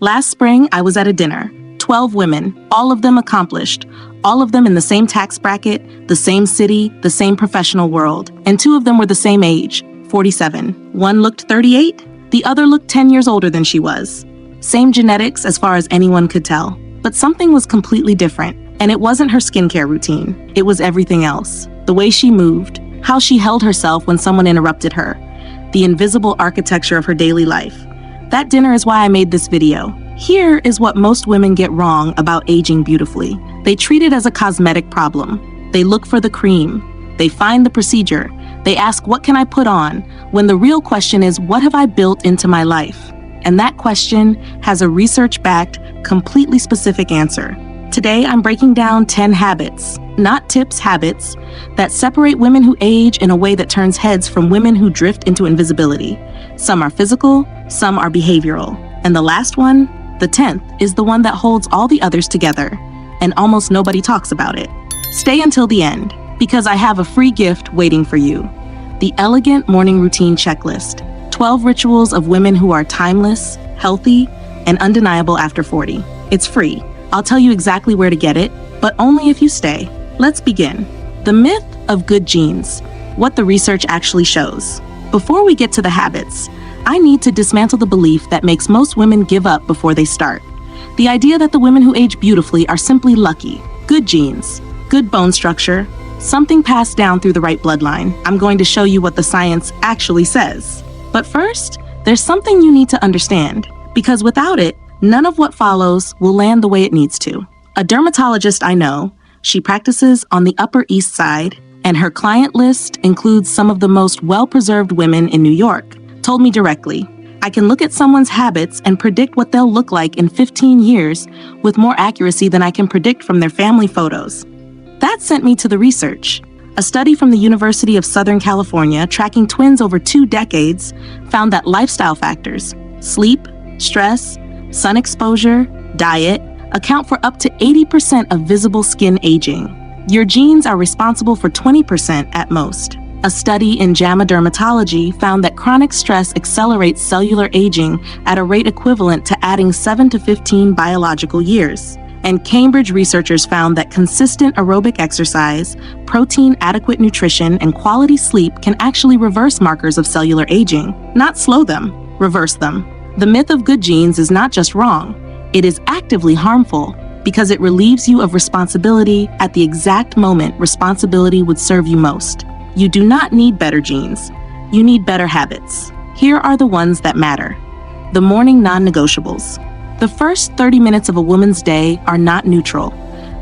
Last spring, I was at a dinner. 12 women, all of them accomplished, all of them in the same tax bracket, the same city, the same professional world. And 2 of them were the same age, 47. One looked 38, the other looked 10 years older than she was. Same genetics as far as anyone could tell. But something was completely different, and it wasn't her skincare routine. It was everything else. The way she moved, how she held herself when someone interrupted her, the invisible architecture of her daily life. That dinner is why I made this video. Here is what most women get wrong about aging beautifully. They treat it as a cosmetic problem. They look for the cream. They find the procedure. They ask, what can I put on? When the real question is, what have I built into my life? And that question has a research-backed, completely specific answer. Today, I'm breaking down 10 habits, not tips, habits, that separate women who age in a way that turns heads from women who drift into invisibility. Some are physical, some are behavioral. And the last one, the 10th, is the one that holds all the others together, and almost nobody talks about it. Stay until the end, because I have a free gift waiting for you. The Elegant Morning Routine Checklist. 12 rituals of women who are timeless, healthy, and undeniable after 40. It's free. I'll tell you exactly where to get it, but only if you stay. Let's begin. The myth of good genes. What the research actually shows. Before we get to the habits, I need to dismantle the belief that makes most women give up before they start. The idea that the women who age beautifully are simply lucky. Good genes, good bone structure, something passed down through the right bloodline. I'm going to show you what the science actually says. But first, there's something you need to understand, because without it, none of what follows will land the way it needs to. A dermatologist I know, she practices on the Upper East Side, and her client list includes some of the most well-preserved women in New York, told me directly, I can look at someone's habits and predict what they'll look like in 15 years with more accuracy than I can predict from their family photos. That sent me to the research. A study from the University of Southern California tracking twins over 2 decades found that lifestyle factors, sleep, stress, sun exposure, diet, account for up to 80% of visible skin aging. Your genes are responsible for 20% at most. A study in JAMA Dermatology found that chronic stress accelerates cellular aging at a rate equivalent to adding 7 to 15 biological years. And Cambridge researchers found that consistent aerobic exercise, protein-adequate nutrition, and quality sleep can actually reverse markers of cellular aging, not slow them, reverse them. The myth of good genes is not just wrong, it is actively harmful because it relieves you of responsibility at the exact moment responsibility would serve you most. You do not need better genes, you need better habits. Here are the ones that matter. The morning non-negotiables. The first 30 minutes of a woman's day are not neutral.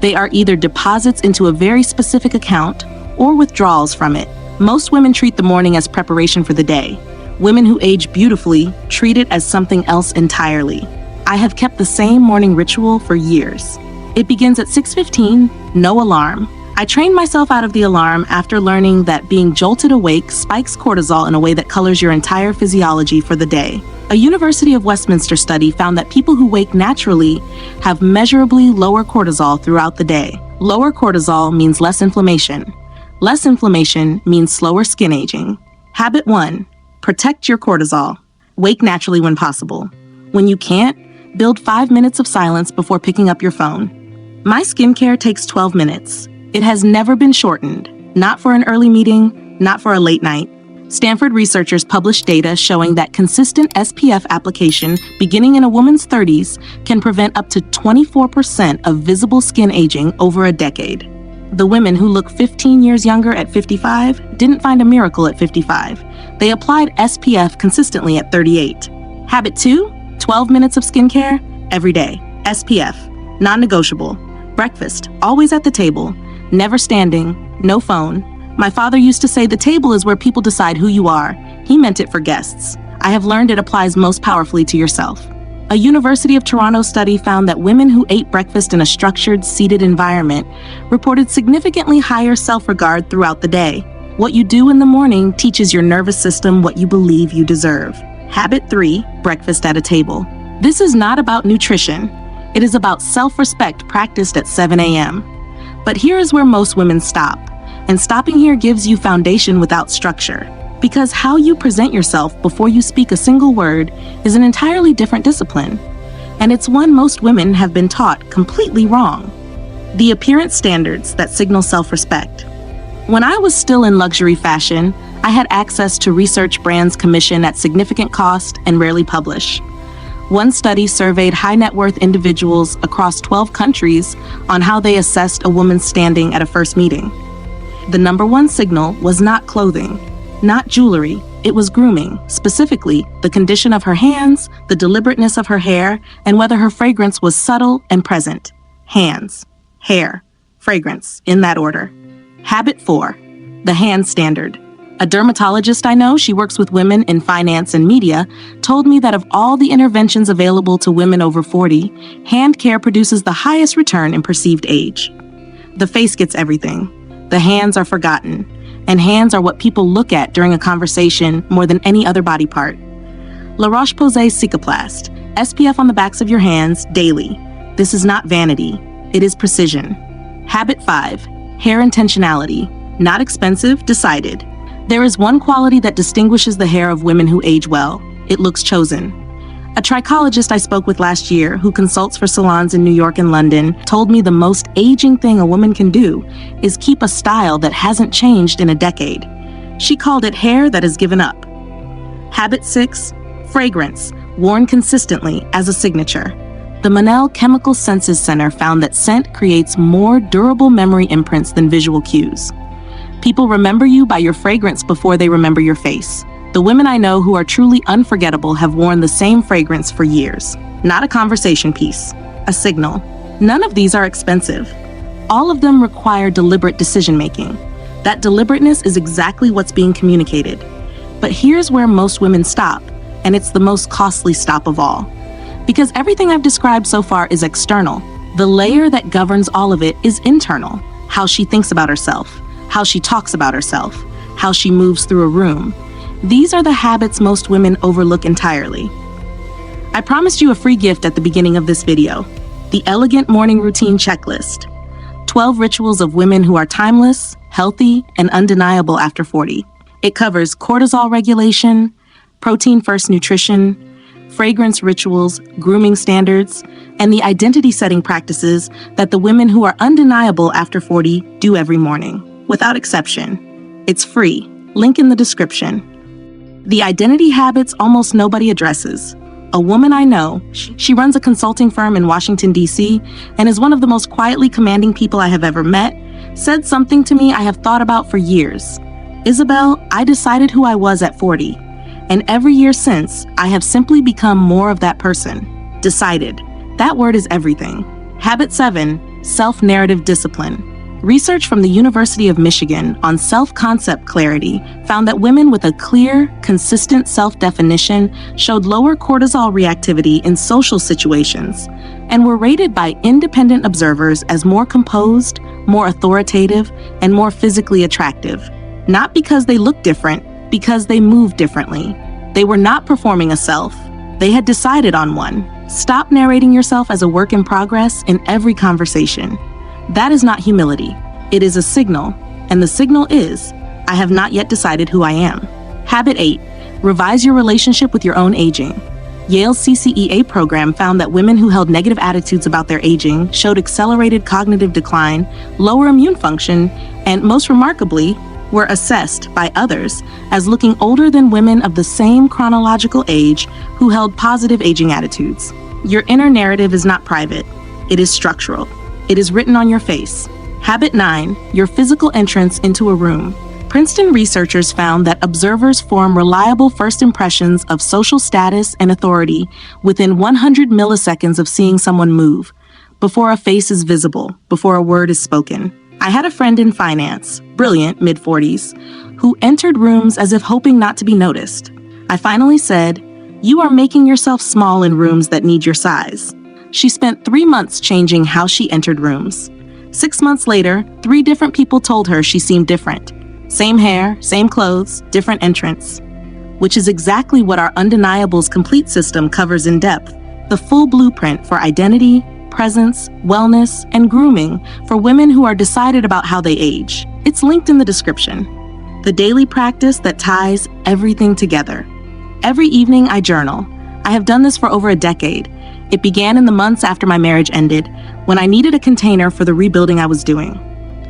They are either deposits into a very specific account or withdrawals from it. Most women treat the morning as preparation for the day. Women who age beautifully treat it as something else entirely. I have kept the same morning ritual for years. It begins at 6:15, no alarm. I trained myself out of the alarm after learning that being jolted awake spikes cortisol in a way that colors your entire physiology for the day. A University of Westminster study found that people who wake naturally have measurably lower cortisol throughout the day. Lower cortisol means less inflammation. Less inflammation means slower skin aging. Habit 1, protect your cortisol. Wake naturally when possible. When you can't, build 5 minutes of silence before picking up your phone. My skincare takes 12 minutes. It has never been shortened, not for an early meeting, not for a late night. Stanford researchers published data showing that consistent SPF application beginning in a woman's 30s can prevent up to 24% of visible skin aging over a decade. The women who look 15 years younger at 55 didn't find a miracle at 55. They applied SPF consistently at 38. Habit 2, 12 minutes of skincare every day. SPF, non-negotiable. Breakfast, always at the table. Never standing, no phone. My father used to say the table is where people decide who you are. He meant it for guests. I have learned it applies most powerfully to yourself. A University of Toronto study found that women who ate breakfast in a structured, seated environment reported significantly higher self-regard throughout the day. What you do in the morning teaches your nervous system what you believe you deserve. Habit 3, breakfast at a table. This is not about nutrition. It is about self-respect practiced at 7 a.m. But here is where most women stop. And stopping here gives you foundation without structure. Because how you present yourself before you speak a single word is an entirely different discipline. and it's one most women have been taught completely wrong. The appearance standards that signal self-respect. When I was still in luxury fashion, I had access to research brands commission at significant cost and rarely publish. One study surveyed high-net-worth individuals across 12 countries on how they assessed a woman's standing at a first meeting. The number one signal was not clothing, not jewelry, it was grooming, specifically the condition of her hands, the deliberateness of her hair, and whether her fragrance was subtle and present. Hands, hair, fragrance, in that order. Habit 4, the hand standard. A dermatologist I know, she works with women in finance and media, told me that of all the interventions available to women over 40, hand care produces the highest return in perceived age. The face gets everything. The hands are forgotten, and hands are what people look at during a conversation more than any other body part. La Roche-Posay Cicaplast, SPF on the backs of your hands daily. This is not vanity, it is precision. Habit 5, hair intentionality. Not expensive, decided. There is one quality that distinguishes the hair of women who age well. It looks chosen. A trichologist I spoke with last year, who consults for salons in New York and London, told me the most aging thing a woman can do is keep a style that hasn't changed in a decade. She called it hair that has given up. Habit 6, fragrance, worn consistently as a signature. The Monell Chemical Senses Center found that scent creates more durable memory imprints than visual cues. People remember you by your fragrance before they remember your face. The women I know who are truly unforgettable have worn the same fragrance for years. Not a conversation piece, a signal. None of these are expensive. All of them require deliberate decision-making. That deliberateness is exactly what's being communicated. But here's where most women stop, and it's the most costly stop of all. Because everything I've described so far is external. The layer that governs all of it is internal. How she thinks about herself, how she talks about herself, how she moves through a room. These are the habits most women overlook entirely. I promised you a free gift at the beginning of this video, the Elegant Morning Routine Checklist. 12 rituals of women who are timeless, healthy, and undeniable after 40. It covers cortisol regulation, protein-first nutrition, fragrance rituals, grooming standards, and the identity-setting practices that the women who are undeniable after 40 do every morning. Without exception. It's free. Link in the description. The identity habits almost nobody addresses. A woman I know, she runs a consulting firm in Washington, D.C., and is one of the most quietly commanding people I have ever met, said something to me I have thought about for years. Isabel, I decided who I was at 40, and every year since, I have simply become more of that person. Decided. That word is everything. Habit 7, self-narrative discipline. Research from the University of Michigan on self-concept clarity found that women with a clear, consistent self-definition showed lower cortisol reactivity in social situations and were rated by independent observers as more composed, more authoritative, and more physically attractive. Not because they looked different, because they moved differently. They were not performing a self. They had decided on one. Stop narrating yourself as a work in progress in every conversation. That is not humility. It is a signal, and the signal is, I have not yet decided who I am. Habit 8, revise your relationship with your own aging. Yale's CCEA program found that women who held negative attitudes about their aging showed accelerated cognitive decline, lower immune function, and most remarkably, were assessed by others as looking older than women of the same chronological age who held positive aging attitudes. Your inner narrative is not private. It is structural. It is written on your face. Habit 9, your physical entrance into a room. Princeton researchers found that observers form reliable first impressions of social status and authority within 100 milliseconds of seeing someone move, before a face is visible, before a word is spoken. I had a friend in finance, brilliant, mid-40s, who entered rooms as if hoping not to be noticed. I finally said, "You are making yourself small in rooms that need your size." She spent 3 months changing how she entered rooms. 6 months later, 3 different people told her she seemed different. Same hair, same clothes, different entrance. Which is exactly what our Undeniables Complete system covers in depth. The full blueprint for identity, presence, wellness, and grooming for women who are decided about how they age. It's linked in the description. The daily practice that ties everything together. Every evening I journal. I have done this for over a decade. It began in the months after my marriage ended, when I needed a container for the rebuilding I was doing.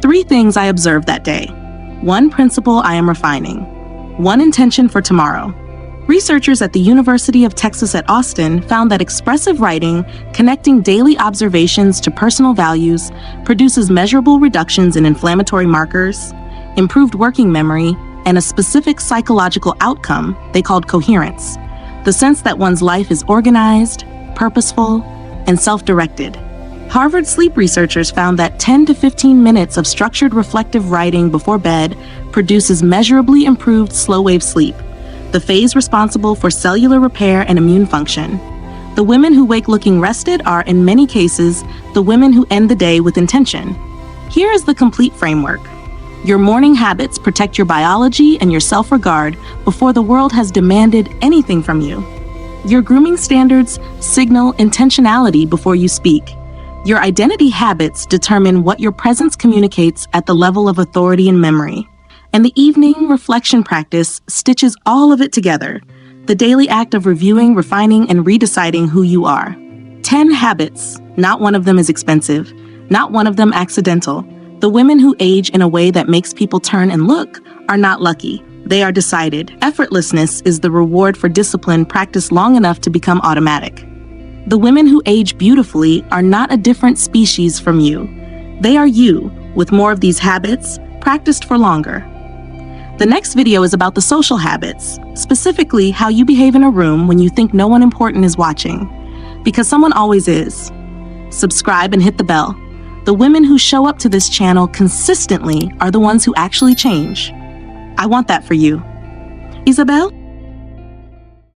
3 things I observed that day. 1 principle I am refining. 1 intention for tomorrow. Researchers at the University of Texas at Austin found that expressive writing, connecting daily observations to personal values, produces measurable reductions in inflammatory markers, improved working memory, and a specific psychological outcome they called coherence, the sense that one's life is organized, purposeful, and self-directed. Harvard sleep researchers found that 10 to 15 minutes of structured reflective writing before bed produces measurably improved slow-wave sleep, the phase responsible for cellular repair and immune function. The women who wake looking rested are, in many cases, the women who end the day with intention. Here is the complete framework. Your morning habits protect your biology and your self-regard before the world has demanded anything from you. Your grooming standards signal intentionality before you speak. Your identity habits determine what your presence communicates at the level of authority and memory. And the evening reflection practice stitches all of it together, the daily act of reviewing, refining, and redeciding who you are. 10 habits. Not one of them is expensive. Not one of them accidental. The women who age in a way that makes people turn and look are not lucky. They are decided. Effortlessness is the reward for discipline practiced long enough to become automatic. The women who age beautifully are not a different species from you. They are you, with more of these habits, practiced for longer. The next video is about the social habits, specifically how you behave in a room when you think no one important is watching, because someone always is. Subscribe and hit the bell. The women who show up to this channel consistently are the ones who actually change. I want that for you. Isabel?